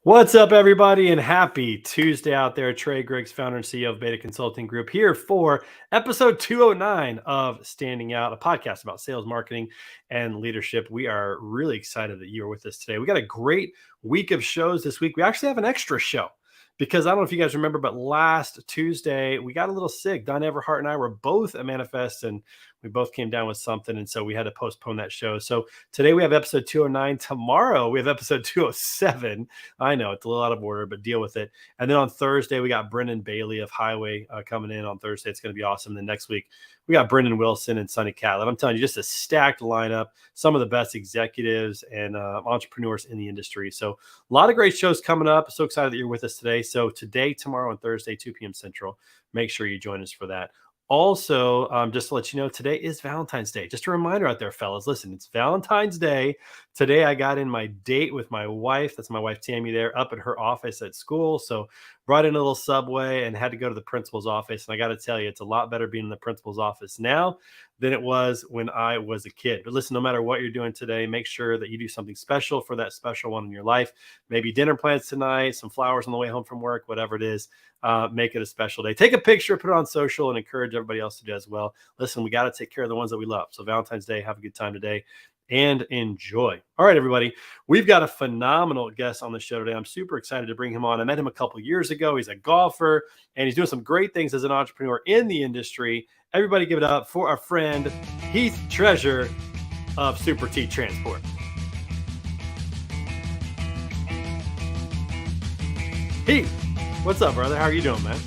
What's up, everybody, and happy Tuesday out there. Trey Griggs, founder and CEO of Beta Consulting Group, here for episode 209 of Standing Out, a podcast about sales, marketing, and leadership. We are really excited that you're with us today. We got a great week of shows this week. We actually have an extra show because I don't know if you guys remember, but last Tuesday we got a little sick. Don Everhart and I were both at Manifest, and we both came down with something, and so we had to postpone that show. So today we have episode 209. Tomorrow we have episode 207. I know it's a little out of order, but deal with it. And then on Thursday we got Brendan Bailey of Highway coming in on Thursday. It's going to be awesome. Then next week we got Brendan Wilson and Sonny Catlett. I'm telling you, just a stacked lineup. Some of the best executives and entrepreneurs in the industry. So a lot of great shows coming up. So excited that you're with us today. So today, tomorrow, and Thursday, 2 p.m. Central. Make sure you join us for that. Also, just to let you know, today is Valentine's Day. Just a reminder out there, fellas. Listen, it's Valentine's Day. Today, I got in my date with my wife. That's my wife, Tammy, there up at her office at school. So brought in a little Subway and had to go to the principal's office. And I got to tell you, it's a lot better being in the principal's office now than it was when I was a kid. But listen, no matter what you're doing today, make sure that you do something special for that special one in your life. Maybe dinner plans tonight, some flowers on the way home from work, whatever it is. Make it a special day. Take a picture, put it on social, and encourage everybody else to do as well. Listen, we got to take care of the ones that we love. So Valentine's Day, have a good time today and enjoy. All right, everybody. We've got a phenomenal guest on the show today. I'm super excited to bring him on. I met him a couple years ago. He's a golfer, and he's doing some great things as an entrepreneur in the industry. Everybody give it up for our friend, Heath Treasure of Super T Transport. Heath, what's up, brother? How are you doing, man?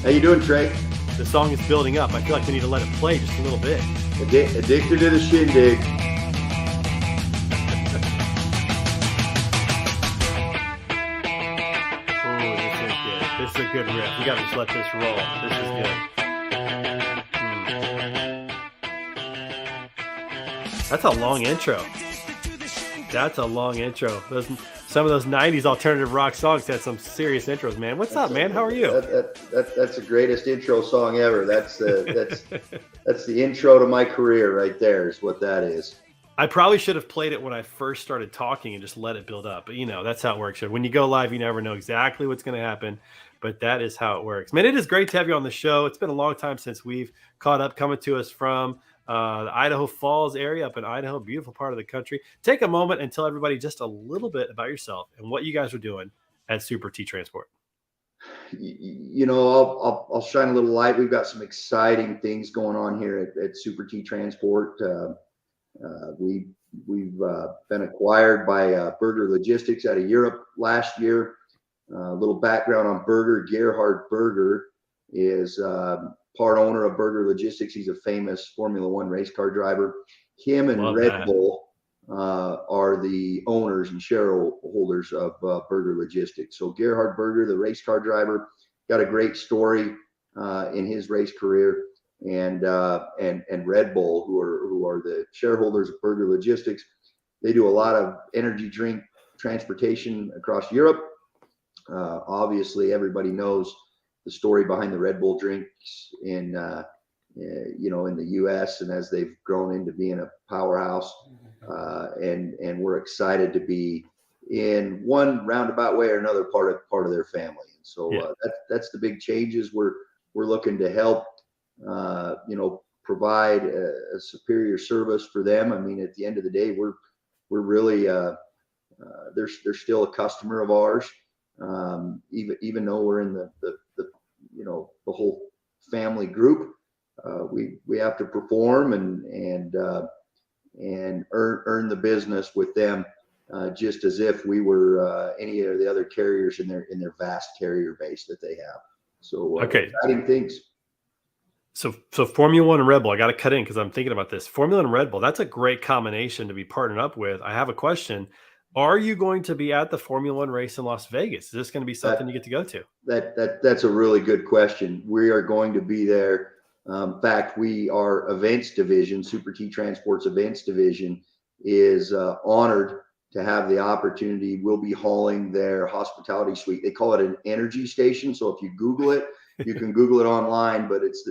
How you doing, Trey? The song is building up. I feel like we need to let it play just a little bit. Addicted to the shindig. This is a good riff. We got to just let this roll. This is good. That's a long intro. That's a long intro. Some of those 90s alternative rock songs had some serious intros, man. What's up, man? How are you? That's the greatest intro song ever. That's the intro to my career right there is what that is. I probably should have played it when I first started talking and just let it build up. But, that's how it works. When you go live, you never know exactly what's going to happen. But that is how it works. Man, it is great to have you on the show. It's been a long time since we've caught up, coming to us from the Idaho Falls area up in Idaho, beautiful part of the country. Take a moment and tell everybody just a little bit about yourself and what you guys are doing at Super T Transport. I'll shine a little light. We've got some exciting things going on here at Super T Transport. We've been acquired by Berger Logistics out of Europe last year. A little background on Berger. Gerhard Berger is part owner of Berger Logistics. He's a famous Formula One race car driver. Him and Red Bull are the owners and shareholders of Berger Logistics. So Gerhard Berger, the race car driver, got a great story in his race career. And Red Bull, who are the shareholders of Berger Logistics, they do a lot of energy drink transportation across Europe. Obviously, everybody knows the story behind the Red Bull drinks in the U.S. and as they've grown into being a powerhouse. And we're excited to be in one roundabout way or another part of their family. And so that's the big changes. We're looking to help. Provide a superior service for them. I mean, at the end of the day, we're really they're still a customer of ours, even though we're in the whole family group. We have to perform and earn the business with them, just as if we were any of the other carriers in their vast carrier base that they have. So exciting things. So Formula One and Red Bull, I got to cut in because I'm thinking about this. Formula and Red Bull, that's a great combination to be partnered up with. I have a question. Are you going to be at the Formula One race in Las Vegas? Is this going to be something you get to go to? That's a really good question. We are going to be there. In fact, our events division, Super T Transport's events division, is honored to have the opportunity. We'll be hauling their hospitality suite. They call it an energy station. So if you Google it, you can Google it online, but it's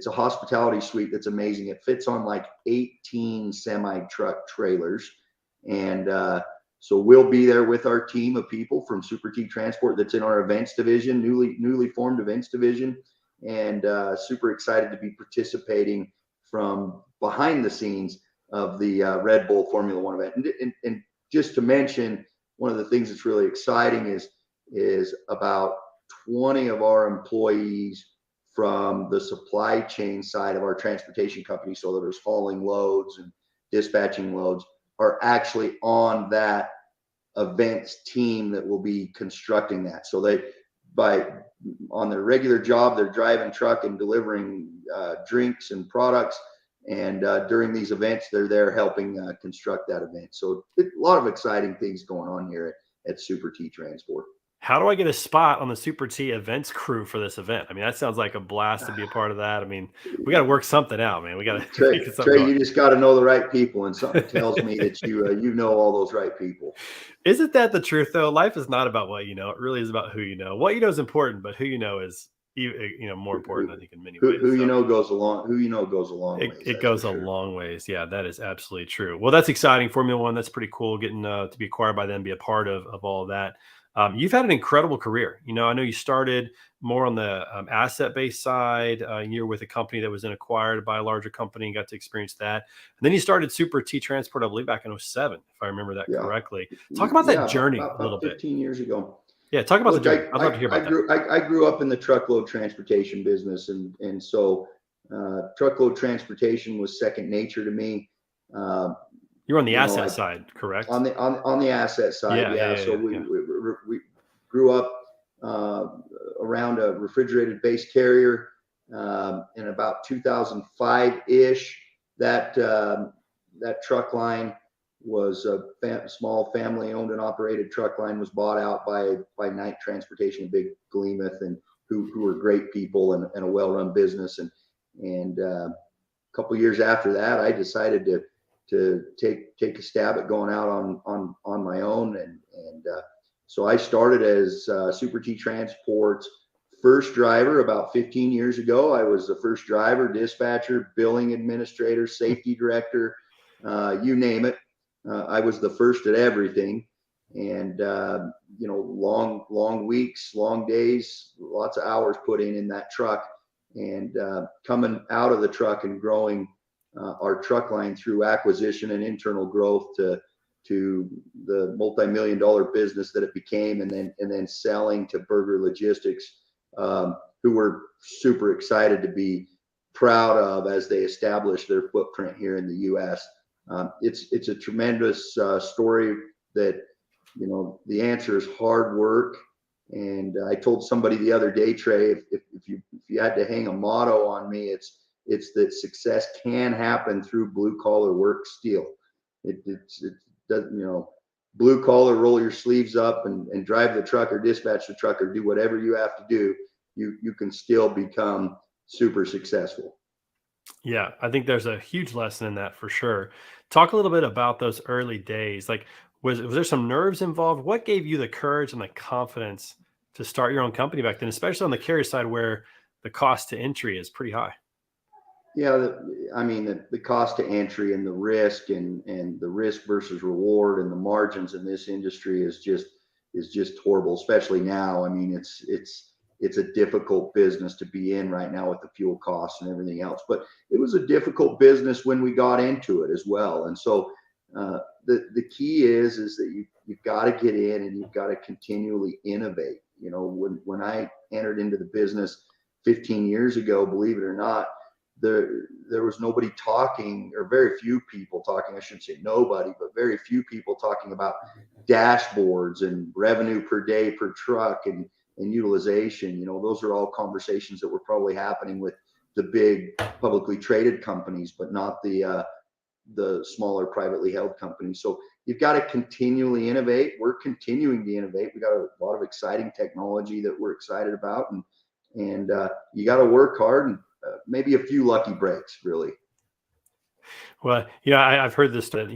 a hospitality suite that's amazing. It fits on like 18 semi truck trailers. And So we'll be there with our team of people from Super T Transport that's in our events division, newly formed events division, and super excited to be participating from behind the scenes of the Red Bull Formula One event. And just to mention, one of the things that's really exciting is about 20 of our employees from the supply chain side of our transportation company, so that there's hauling loads and dispatching loads, are actually on that events team that will be constructing that. So on their regular job, they're driving truck and delivering drinks and products, and during these events, they're there helping construct that event. So a lot of exciting things going on here at Super T Transport. How do I get a spot on the Super T events crew for this event? I mean, that sounds like a blast to be a part of that. I mean, we got to work something out, man. We got to Trey, get something going. you just got to know the right people, and something tells me that you know all those right people. Isn't that the truth, though? Life is not about what you know. It really is about who you know. What you know is important, but who you know is more important, I think, in many ways. Who you know goes a long ways. It goes a long ways. Yeah, that is absolutely true. Well, that's exciting. Formula One, that's pretty cool. Getting to be acquired by them, be a part of all of that. You've had an incredible career. I know you started more on the asset-based side. You're with a company that was then acquired by a larger company and got to experience that. And then you started Super T Transport, I believe, back in 2007, if I remember that correctly. Talk about that journey a little bit. 15 years ago. Yeah, talk about the journey. I'd love to hear about that. I grew up in the truckload transportation business, and so truckload transportation was second nature to me. You're on the asset side, correct? On the asset side, yeah. So we grew up around a refrigerated base carrier in about 2005-ish. That truck line was a small family-owned and operated truck line. Was bought out by Knight Transportation, Big Gleamouth, and who were great people and a well-run business. And a couple years after that, I decided to take a stab at going out on my own, and so I started as Super T Transport's first driver about 15 years ago. I was the first driver, dispatcher, billing administrator, safety director, you name it. I was the first at everything, and long weeks, long days, lots of hours put in that truck, and coming out of the truck and growing our truck line through acquisition and internal growth to the multi-million-dollar business that it became, and then selling to Berger Logistics, who we're super excited to be proud of as they establish their footprint here in the U.S. It's a tremendous story that, the answer is hard work. And I told somebody the other day, Trey, if you had to hang a motto on me, it's that success can happen through blue collar work still. It doesn't, blue collar, roll your sleeves up and drive the truck or dispatch the truck or do whatever you have to do. You can still become super successful. Yeah, I think there's a huge lesson in that for sure. Talk a little bit about those early days. Like, was there some nerves involved? What gave you the courage and the confidence to start your own company back then, especially on the carrier side where the cost to entry is pretty high? Yeah, the cost to entry and the risk and the risk versus reward and the margins in this industry is just horrible, especially now. I mean, it's a difficult business to be in right now with the fuel costs and everything else. But it was a difficult business when we got into it as well. And so the key is that you've got to get in and you've got to continually innovate. When I entered into the business 15 years ago, believe it or not, there was nobody talking, or very few people talking, I shouldn't say nobody, but very few people talking about dashboards and revenue per day per truck and utilization. Those are all conversations that were probably happening with the big publicly traded companies, but not the smaller privately held companies. So you've got to continually innovate. We're continuing to innovate. We got a lot of exciting technology that we're excited about, and you got to work hard and maybe a few lucky breaks, really. Well, I've heard this, that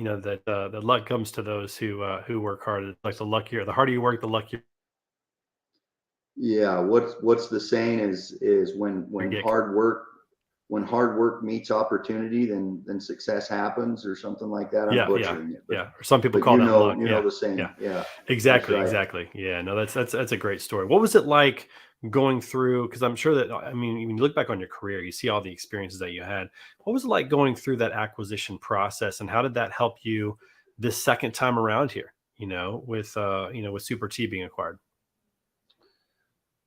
the luck comes to those who work hard. It's like the harder you work, the luckier. Yeah, what's the saying is when hard work when hard work meets opportunity, then success happens, or something like that. I'm Yeah. butchering it, Yeah. Or some people but call that luck. you know Yeah. the Yeah. saying. Yeah, that's Exactly. right. Exactly. Yeah. No, that's a great story. What was it like going through? Because I'm sure that, I mean, when you look back on your career, you see all the experiences that you had. What was it like going through that acquisition process, and how did that help you this second time around here? With Super T being acquired.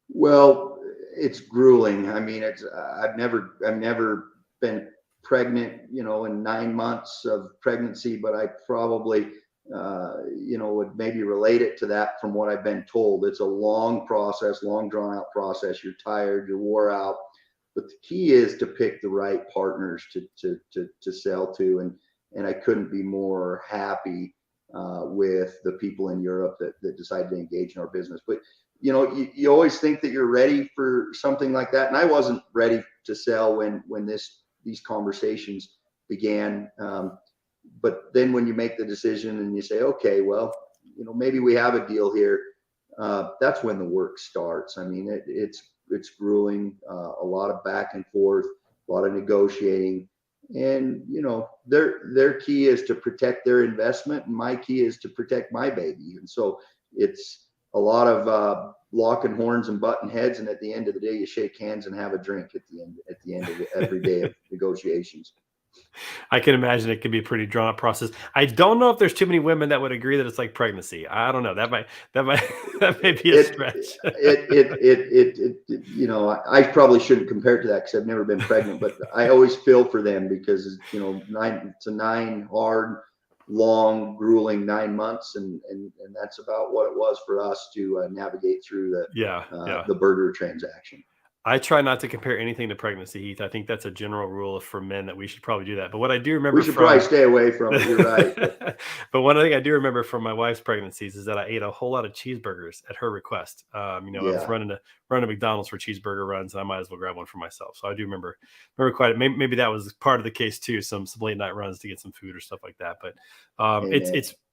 Well, it's grueling. I mean, I've never been pregnant, in 9 months of pregnancy, but I probably, would maybe relate it to that from what I've been told. It's a long process, long drawn out process. You're tired, you're wore out, but the key is to pick the right partners to sell to, and I couldn't be more happy with the people in Europe that decided to engage in our business. But you always think that you're ready for something like that, and I wasn't ready to sell when these conversations began. But then when you make the decision and you say, okay, well, maybe we have a deal here, that's when the work starts. I mean, it's grueling, a lot of back and forth, a lot of negotiating, and their key is to protect their investment, and my key is to protect my baby, and so it's a lot of locking horns and butting heads, and at the end of the day, you shake hands and have a drink at the end of every day of negotiations. I can imagine it can be a pretty drawn out process. I don't know if there's too many women that would agree that it's like pregnancy. I don't know. That might that may be a It stretch. I probably shouldn't compare it to that because I've never been pregnant, but I always feel for them because it's a nine hard, long, grueling 9 months, and that's about what it was for us to navigate through Yeah. the burger transaction. I try not to compare anything to pregnancy, Heath. I think that's a general rule for men that we should probably do that. But what I do We remember should probably from stay away from it. You're right. but one thing I do remember from my wife's pregnancies is that I ate a whole lot of cheeseburgers at her request. I was Yeah. running a McDonald's for cheeseburger runs, and I might as well grab one for myself. So I do remember quite. Maybe that was part of the case too. Some late night runs to get some food or stuff like that. But Amen.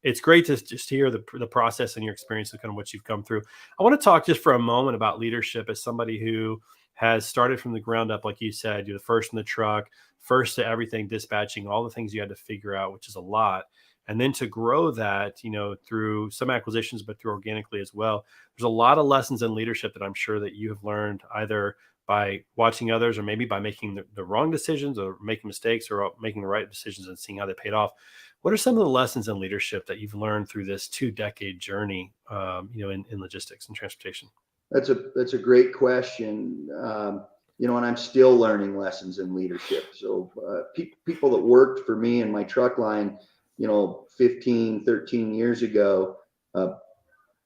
it's great to just hear the process and your experience of kind of what you've come through. I want to talk just for a moment about leadership as somebody who has started from the ground up, like you said. You're the first in the truck, first to everything, dispatching, all the things you had to figure out, which is a lot. And then to grow that, through some acquisitions, but through organically as well. There's a lot of lessons in leadership that I'm sure that you have learned either by watching others or maybe by making the wrong decisions or making mistakes or making the right decisions and seeing how they paid off. What are some of the lessons in leadership that you've learned through this 2-decade journey, in logistics and transportation? That's a great question. And I'm still learning lessons in leadership. So people that worked for me in my truck line, 15, 13 years ago, uh,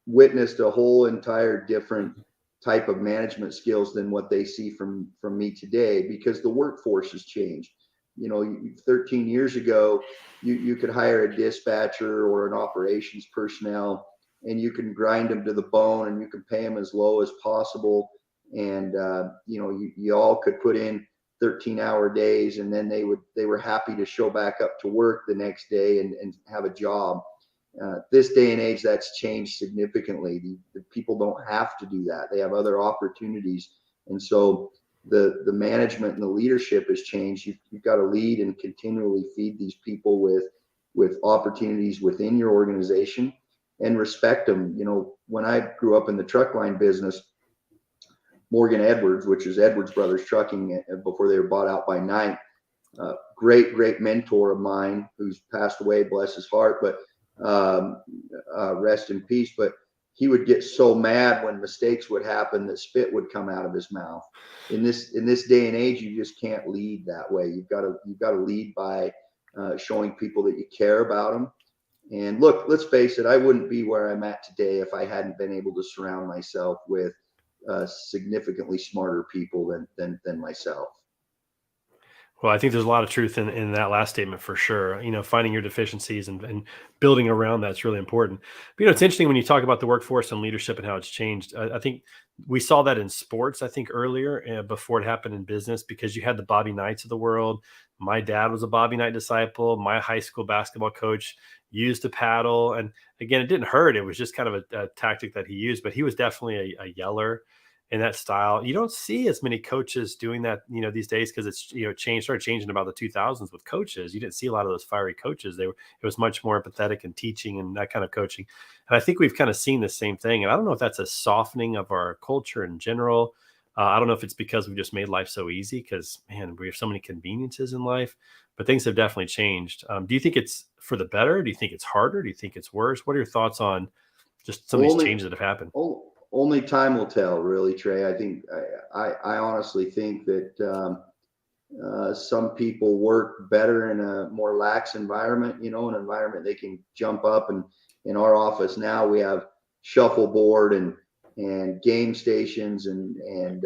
witnessed a whole entire different type of management skills than what they see from me today, because the workforce has changed. 13 years ago, you could hire a dispatcher or an operations personnel, and you can grind them to the bone, and you can pay them as low as possible. And you all could put in 13-hour days, and then they were happy to show back up to work the next day and have a job. This day and age, that's changed significantly. The people don't have to do that. They have other opportunities. And so the management and the leadership has changed. You've got to lead and continually feed these people with opportunities within your organization and respect them. When I grew up in the truck line business, Morgan Edwards, which is Edwards Brothers Trucking before they were bought out by Knight, great mentor of mine who's passed away, bless his heart, but rest in peace. But he would get so mad when mistakes would happen that spit would come out of his mouth. In this day and age, you just can't lead that way. You've got to lead by showing people that you care about them. And look, let's face it, I wouldn't be where I'm at today if I hadn't been able to surround myself with significantly smarter people than myself. Well, I think there's a lot of truth in that last statement for sure. Finding your deficiencies and building around that's really important. But, it's interesting when you talk about the workforce and leadership and how it's changed. I think we saw that in sports, I think earlier before it happened in business, because you had the Bobby Knights of the world. My dad was a Bobby Knight disciple. My high school basketball coach used a paddle. And again, it didn't hurt. It was just kind of a tactic that he used, but he was definitely a yeller. in that style. You don't see as many coaches doing that, these days, because it's, started changing about the 2000s with coaches. You didn't see a lot of those fiery coaches. It was much more empathetic and teaching and that kind of coaching. And I think we've kind of seen the same thing. And I don't know if that's a softening of our culture in general. I don't know if it's because we just made life so easy, because, man, we have so many conveniences in life, but things have definitely changed. Do you think it's for the better? Do you think it's harder? Do you think it's worse? What are your thoughts on just some of these changes that have happened? Only time will tell, really, Trey. I think I honestly think that some people work better in a more lax environment, an environment they can jump up. And in our office now, we have shuffleboard and game stations and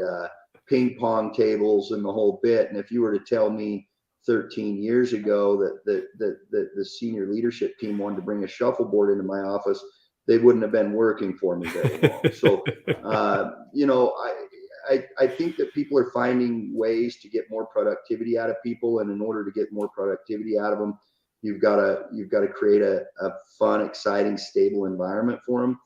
ping pong tables and the whole bit. And if you were to tell me 13 years ago that the senior leadership team wanted to bring a shuffleboard into my office, they wouldn't have been working for me very long. So, I think that people are finding ways to get more productivity out of people. And in order to get more productivity out of them, you've got to create a fun, exciting, stable environment for them.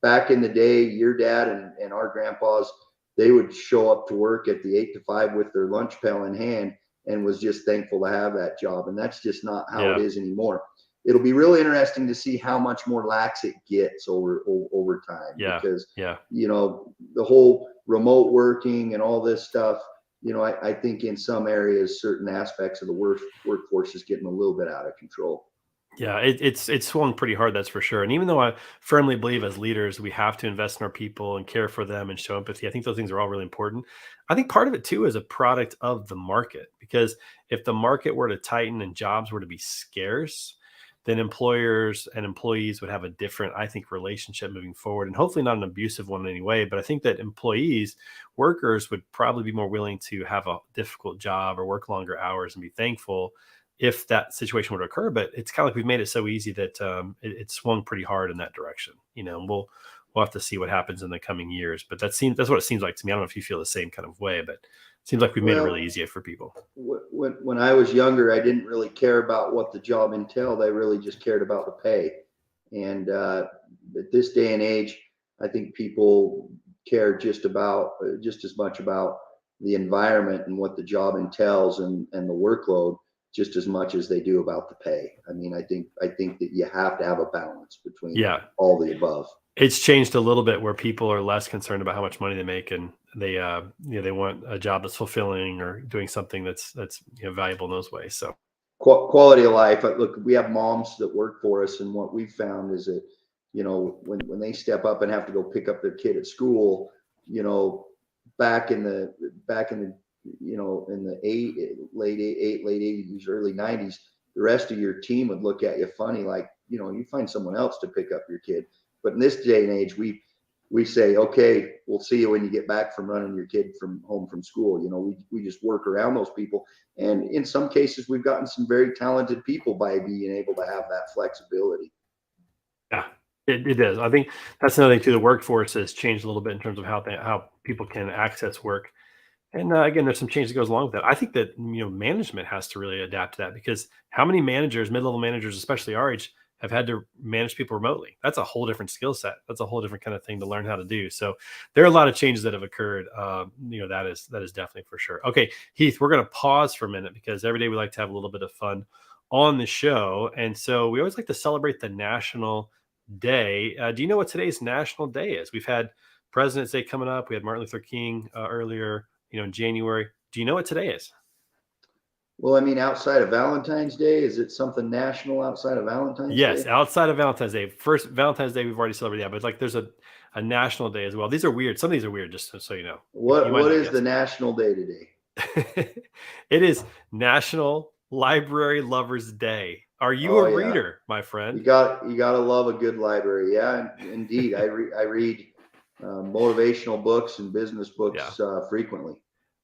Back in the day, your dad and our grandpas, they would show up to work at the 8 to 5 with their lunch pail in hand and was just thankful to have that job. And that's just not how it is anymore. It'll be really interesting to see how much more lax it gets over time. Because, the whole remote working and all this stuff, I think in some areas, certain aspects of the workforce is getting a little bit out of control. Yeah, it's swung pretty hard, that's for sure. And even though I firmly believe as leaders, we have to invest in our people and care for them and show empathy, I think those things are all really important. I think part of it too is a product of the market, because if the market were to tighten and jobs were to be scarce, then employers and employees would have a different, I think, relationship moving forward, and hopefully not an abusive one in any way. But I think that workers would probably be more willing to have a difficult job or work longer hours and be thankful if that situation were to occur. But it's kind of like we've made it so easy that it swung pretty hard in that direction. And we'll have to see what happens in the coming years. But that's what it seems like to me. I don't know if you feel the same kind of way, but it seems like we've made it really easy for people. When I was younger, I didn't really care about what the job entailed. I really just cared about the pay. And at this day and age, I think people care just as much about the environment and what the job entails and the workload just as much as they do about the pay. I mean, I think that you have to have a balance between all the above. It's changed a little bit where people are less concerned about how much money they make, and they they want a job that's fulfilling or doing something that's valuable in those ways. So quality of life. Look, we have moms that work for us, and what we've found is that when they step up and have to go pick up their kid at school, back in the in the late 80s, early 90s, the rest of your team would look at you funny, like, you find someone else to pick up your kid. But in this day and age, we say, okay, we'll see you when you get back from running your kid from home from school. We just work around those people. And in some cases, we've gotten some very talented people by being able to have that flexibility. Yeah, it does. I think that's another thing too. The workforce has changed a little bit in terms of how people can access work. And again, there's some change that goes along with that. I think that management has to really adapt to that, because how many managers, mid-level managers, especially our age, have had to manage people remotely? That's a whole different skill set. That's a whole different kind of thing to learn how to do. So there are a lot of changes that have occurred. That is definitely for sure. Okay, Heath, we're going to pause for a minute, because every day we like to have a little bit of fun on the show, and so we always like to celebrate the national day. Do you know what today's national day is? We've had President's Day coming up. We had Martin Luther King earlier, in January. Do you know what today is? Well, I mean, outside of Valentine's Day, is it something national outside of Valentine's Day? Yes, outside of Valentine's Day. First, Valentine's Day we've already celebrated, but like there's a national day as well. These are weird. Some of these are weird, just so you know. What is the national day today? It is National Library Lovers Day. Are you a reader, my friend? You got to love a good library. Yeah, indeed. I read motivational books and business books frequently.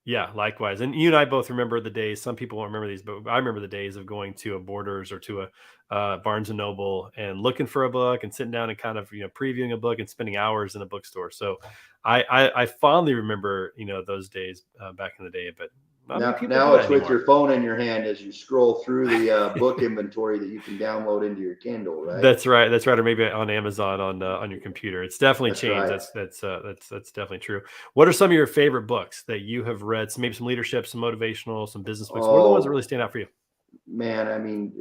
Yeah, likewise. And you and I both remember the days. Some people won't remember these, but I remember the days of going to a Borders or to a Barnes and Noble and looking for a book and sitting down and kind of previewing a book and spending hours in a bookstore. So I fondly remember those days back in the day. But Not many people do Now that it's with anymore. your phone in your hand as you scroll through the book inventory that you can download into your Kindle, right? That's right. That's right. Or maybe on Amazon on your computer. It's definitely That's changed. right. That's definitely true. What are some of your favorite books that you have read? Maybe some leadership, some motivational, some business books. What are the ones that really Oh stand out for you? man, I mean,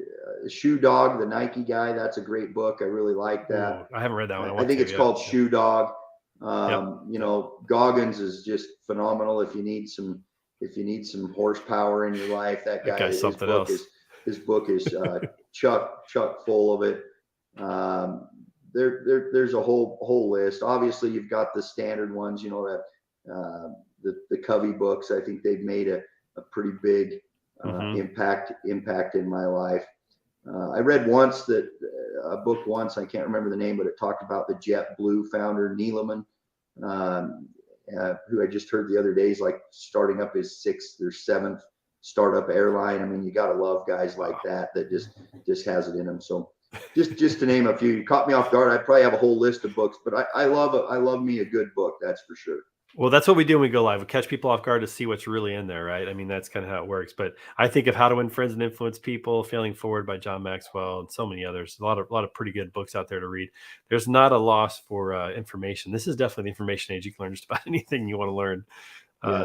Shoe Dog, the Nike guy, that's a great book. I really like that. Ooh, I haven't read that one. I I want think to. it's Yeah. called Yep. Shoe Dog. Yep. Goggins is just phenomenal. If you need some horsepower in your life, that That guy, guy's something else. his book is chuck full of it. There's a whole list. Obviously, you've got the standard ones. That the Covey books. I think they've made a pretty big impact in my life. I read a book once, I can't remember the name, but it talked about the JetBlue founder, Neeleman, who I just heard the other day is like starting up his 6th or 7th startup airline. I mean, you got to love guys like that just has it in them. So just to name a few, you caught me off guard. I probably have a whole list of books, but I love me a good book. That's for sure. Well, that's what we do when we go live. We catch people off guard to see what's really in there, right? I mean, that's kind of how it works. But I think of How to Win Friends and Influence People, Failing Forward by John Maxwell, and so many others. A lot of pretty good books out there to read. There's not a loss for information. This is definitely the information age. You can learn just about anything you want to learn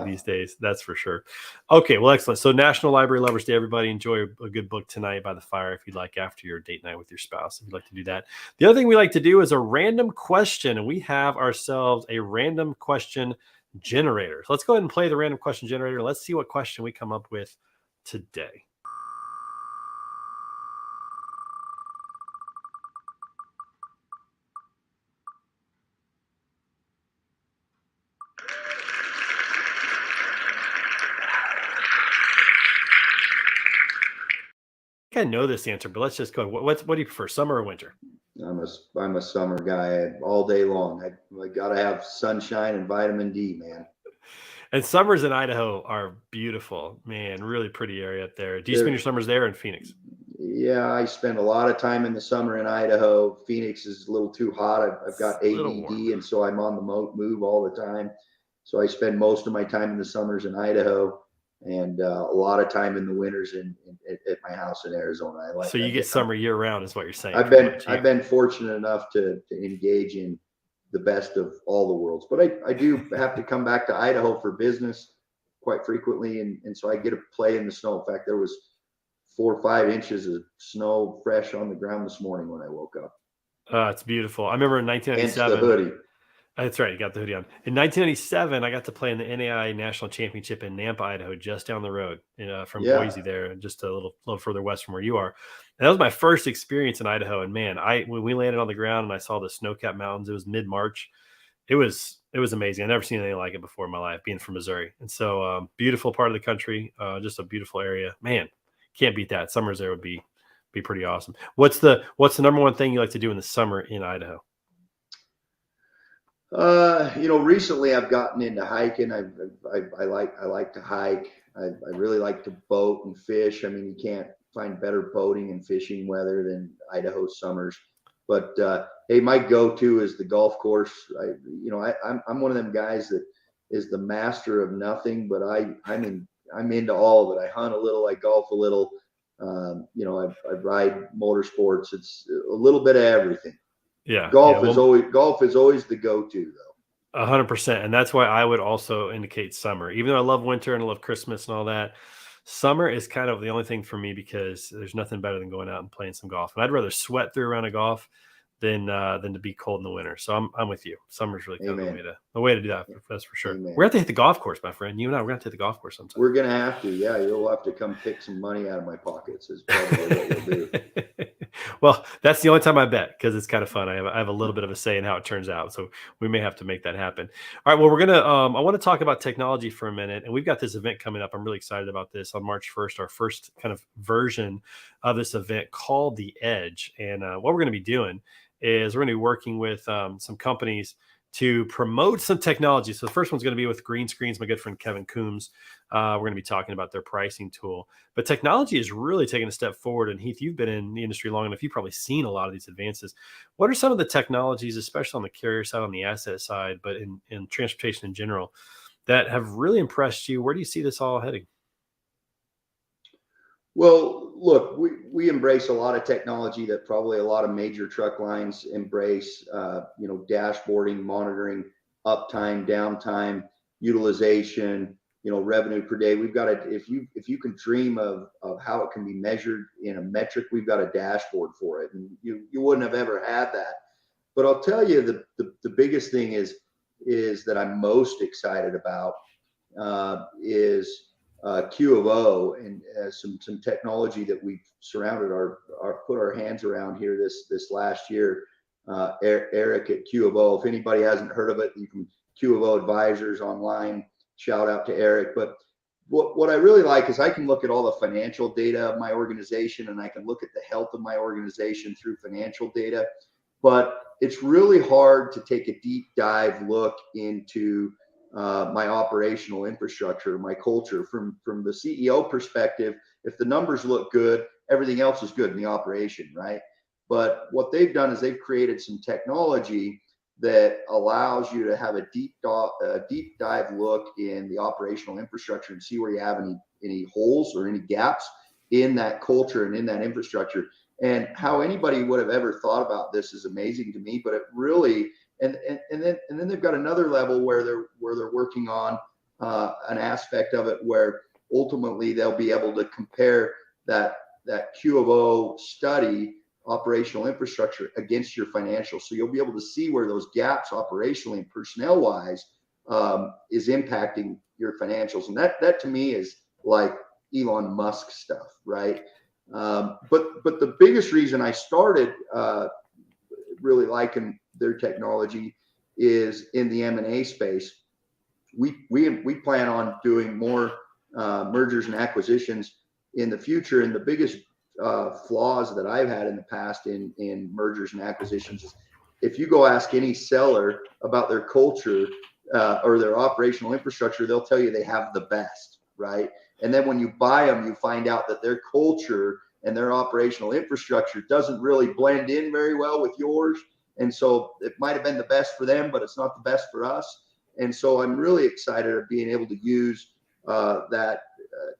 these days. That's for sure. Okay, well, excellent. So National Library Lovers Day, everybody. Enjoy a good book tonight by the fire if you'd like, after your date night with your spouse, if you'd like to do that. The other thing we like to do is a random question, and we have ourselves a random question generator. So let's go ahead and play the random question generator. Let's see what question we come up with today. I think I know this answer, but let's just go. What do you prefer, summer or winter? I'm a summer guy all day long. I got to have sunshine and vitamin D, man. And summers in Idaho are beautiful, man. Really pretty area up there. Do you spend your summers there in Phoenix? Yeah, I spend a lot of time in the summer in Idaho. Phoenix is a little too hot. I've got ADD, and so I'm on the move all the time. So I spend most of my time in the summers in Idaho, and a lot of time in the winters at my house in Arizona. So you get summer year round, is what you're saying. I've been fortunate enough to engage in the best of all the worlds, but I do have to come back to Idaho for business quite frequently, and so I get to play in the snow. In fact, there was 4 or 5 inches of snow fresh on the ground this morning when I woke up. It's beautiful. I remember in Hence 1997. the hoodie. That's right. You got the hoodie on. In 1997, I got to play in the NAI National Championship in Nampa, Idaho, just down the road from Boise there, just a little further west from where you are. And that was my first experience in Idaho. And man, when we landed on the ground and I saw the snow-capped mountains, it was mid-March. It was amazing. I've never seen anything like it before in my life, being from Missouri. And so beautiful part of the country, just a beautiful area. Man, can't beat that. Summers there would be pretty awesome. What's the number one thing you like to do in the summer in Idaho? Recently I've gotten into hiking. I like to hike. I really like to boat and fish. I mean, you can't find better boating and fishing weather than Idaho summers. But hey, my go-to is the golf course. I'm one of them guys that is the master of nothing, but I'm into all of it. I hunt a little, I golf a little. I ride motorsports. It's a little bit of everything. Yeah. Golf is always the go-to though. 100%. And that's why I would also indicate summer. Even though I love winter and I love Christmas and all that, summer is kind of the only thing for me because there's nothing better than going out and playing some golf. And I'd rather sweat through a round of golf than to be cold in the winter. So I'm with you. Summer's really kind of the way to do that. That's for sure. Amen. We're going to have to hit the golf course, my friend. You and I, we're going to hit the golf course sometime. We're going to have to. Yeah, you'll have to come pick some money out of my pockets is probably what we'll do. Well, that's the only time I bet because it's kind of fun. I have a little bit of a say in how it turns out. So we may have to make that happen. All right. Well, we're going to, I want to talk about technology for a minute. And we've got this event coming up. I'm really excited about this on March 1st, our first kind of version of this event called The Edge. And what we're going to be doing is we're going to be working with some companies to promote some technology. So the first one's going to be with Green Screens, my good friend Kevin Coombs. We're going to be talking about their pricing tool. But technology is really taking a step forward. And Heath, you've been in the industry long enough. You've probably seen a lot of these advances. What are some of the technologies, especially on the carrier side, on the asset side, but in transportation in general, that have really impressed you? Where do you see this all heading? Well, look, we embrace a lot of technology that probably a lot of major truck lines embrace, dashboarding, monitoring, uptime, downtime, utilization, revenue per day. We've got if you can dream of how it can be measured in a metric, we've got a dashboard for it. And you wouldn't have ever had that. But I'll tell you, the biggest thing is that I'm most excited about is Q of O, and some technology that we've surrounded put our hands around here this last year. Eric at Q of O. If anybody hasn't heard of it, you can Q of O Advisors online. Shout out to Eric. But what I really like is I can look at all the financial data of my organization, and I can look at the health of my organization through financial data. But it's really hard to take a deep dive look into my operational infrastructure, my culture. From the CEO perspective, if the numbers look good, everything else is good in the operation, right? But what they've done is they've created some technology that allows you to have a deep dive look in the operational infrastructure and see where you have any holes or any gaps in that culture and in that infrastructure. And how anybody would have ever thought about this is amazing to me. But it really, and then they've got another level where they're working on an aspect of it where ultimately they'll be able to compare that Q of O study, operational infrastructure, against your financials. So you'll be able to see where those gaps operationally and personnel wise is impacting your financials. And that to me is like Elon Musk stuff, right? But the biggest reason I started really liking their technology is in the M&A space. We plan on doing more mergers and acquisitions in the future. And the biggest flaws that I've had in the past in mergers and acquisitions is if you go ask any seller about their culture or their operational infrastructure, they'll tell you they have the best, right? And then when you buy them, you find out that their culture and their operational infrastructure doesn't really blend in very well with yours. And so it might have been the best for them, but it's not the best for us. And so I'm really excited of being able to use that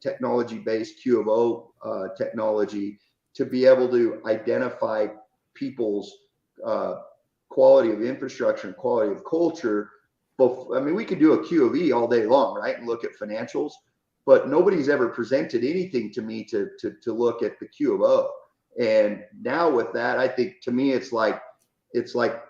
technology-based Q of O technology to be able to identify people's quality of infrastructure and quality of culture. I mean, we could do a Q of E all day long, right? And look at financials, but nobody's ever presented anything to me to look at the Q of O. And now with that, I think to me, it's like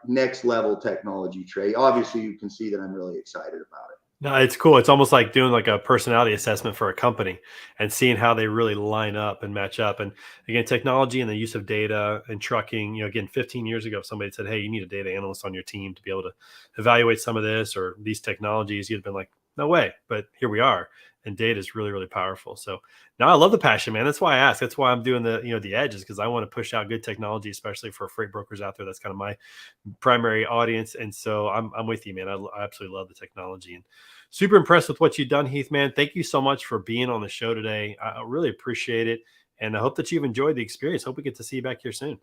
next level technology, Trey. Obviously you can see that I'm really excited about it. No, it's cool. It's almost like doing like a personality assessment for a company and seeing how they really line up and match up. And again, technology and the use of data and trucking, again, 15 years ago, if somebody said, hey, you need a data analyst on your team to be able to evaluate some of this or these technologies, you'd have been like, no way. But here we are. And data is really, really powerful. So now I love the passion, man. That's why I ask. That's why I'm doing the edges, because I want to push out good technology, especially for freight brokers out there. That's kind of my primary audience. And so I'm with you, man. I absolutely love the technology and super impressed with what you've done, Heath, man. Thank you so much for being on the show today. I really appreciate it. And I hope that you've enjoyed the experience. Hope we get to see you back here soon.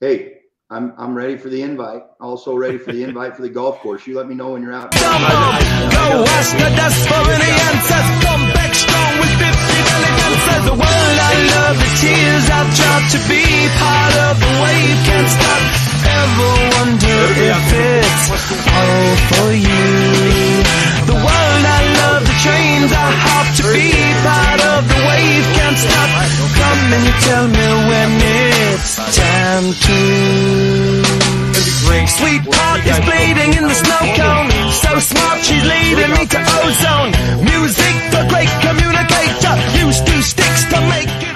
Hey, I'm ready for the invite. Also ready for the invite for the golf course. You let me know when you're out. Go ask the dust for any answers. Come back strong with 50 answers. The world I love, the tears I've dropped to be part of the wave can't stop. Ever wonder if it's all for you? The world I love, the trains I hop to be part of the wave can't stop. Come and you tell me when it's time to. Sweetheart is bleeding in the snow cone. So smart, she's leading me to ozone. Music, the great communicator. Used 2 sticks to make it.